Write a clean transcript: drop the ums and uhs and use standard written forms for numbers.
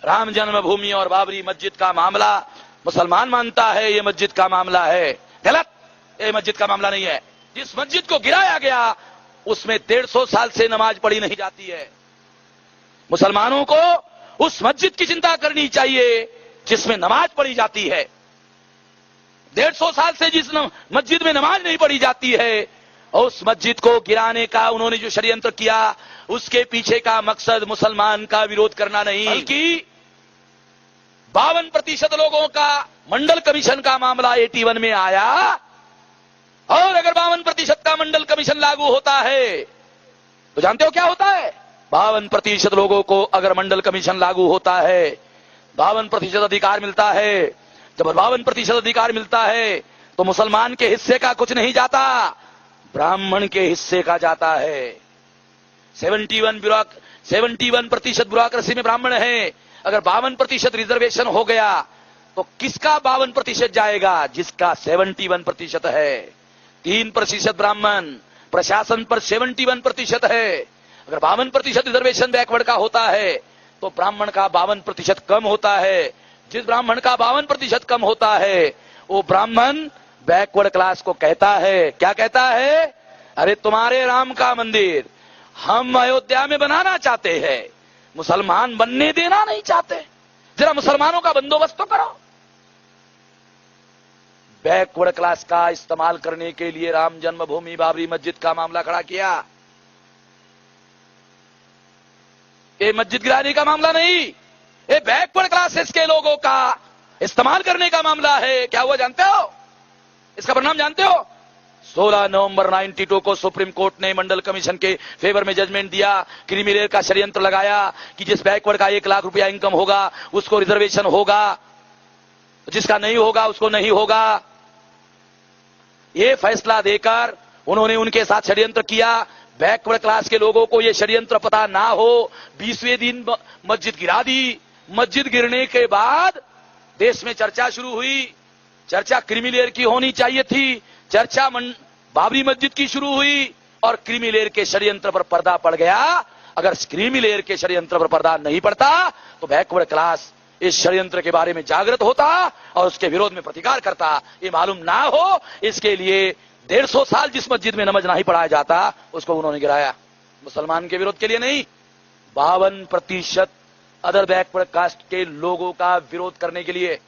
राम जन्मभूमि और बाबरी मस्जिद का मामला मुसलमान मानता है ये मस्जिद का मामला है। गलत, ये मस्जिद का मामला नहीं है। जिस मस्जिद को गिराया गया उसमें 150 साल से नमाज पढ़ी नहीं जाती है। मुसलमानों को उस मस्जिद की चिंता करनी चाहिए जिसमें नमाज पढ़ी जाती है। 150 साल से जिस मस्जिद में नमाज नहीं पढ़ी जाती है, उस मस्जिद को गिराने का उन्होंने जो षड्यंत्र किया उसके पीछे का मकसद मुसलमान का विरोध करना नहीं, बल्कि 52% लोगों का मंडल कमीशन का मामला 81 में आया। और अगर 52% का मंडल कमीशन लागू होता है तो जानते हो क्या होता है? 52% लोगों को अगर मंडल कमीशन लागू होता है, 52% अधिकार मिलता है। जब 52% अधिकार मिलता है तो मुसलमान के हिस्से का कुछ नहीं जाता, ब्राह्मण के हिस्से का जाता है। 71% ब्यूरोक्रेसी में ब्राह्मण है। अगर 52% रिजर्वेशन हो गया तो किसका 52% जाएगा? जिसका 71% है। 3% ब्राह्मण, प्रशासन पर 71% है। अगर 52% रिजर्वेशन बैकवर्ड का होता है तो ब्राह्मण का 52% कम होता है। जिस ब्राह्मण का 52% कम होता है वो ब्राह्मण बैकवर्ड क्लास को कहता है, क्या कहता है? अरे तुम्हारे राम का मंदिर हम अयोध्या में बनाना चाहते हैं, मुसलमान बनने देना नहीं चाहते, जरा मुसलमानों का बंदोबस्त तो करो। बैकवर्ड क्लास का इस्तेमाल करने के लिए राम जन्मभूमि बाबरी मस्जिद का मामला खड़ा किया। ये मस्जिद गिराने का मामला नहीं, ये बैकवर्ड क्लासेस के लोगों का इस्तेमाल करने का मामला है। क्या हुआ जानते हो? इसका परिणाम जानते हो? 16 नवंबर 92 को सुप्रीम कोर्ट ने मंडल कमीशन के फेवर में जजमेंट दिया। क्रीमी लेयर का षड्यंत्र लगाया कि जिस बैकवर्ड का 1 लाख रुपया इनकम होगा उसको रिजर्वेशन होगा, जिसका नहीं होगा उसको नहीं होगा। ये फैसला देकर उन्होंने उनके साथ षड्यंत्र किया। बैकवर्ड क्लास के लोगों को यह षड्यंत्र पता ना हो, 20वें दिन मस्जिद गिरा दी। मस्जिद गिरने के बाद देश में चर्चा शुरू हुई। चर्चा क्रीमी लेयर की होनी चाहिए थी, चर्चा बाबरी मस्जिद की शुरू हुई और क्रीमी लेयर के षड्यंत्र पर पर्दा पड़ गया। अगर क्रीमी लेयर के षड्यंत्र पर पर्दा नहीं पड़ता तो बैकवर्ड क्लास इस षड्यंत्र के बारे में जागृत होता और उसके विरोध में प्रतिकार करता। ये मालूम ना हो इसके लिए 150 साल जिस मस्जिद में नमाज नहीं पढ़ाया जाता उसको उन्होंने गिराया। मुसलमान के विरोध के लिए नहीं, 52% अदर बैकवर्ड कास्ट के लोगों का विरोध करने के लिए।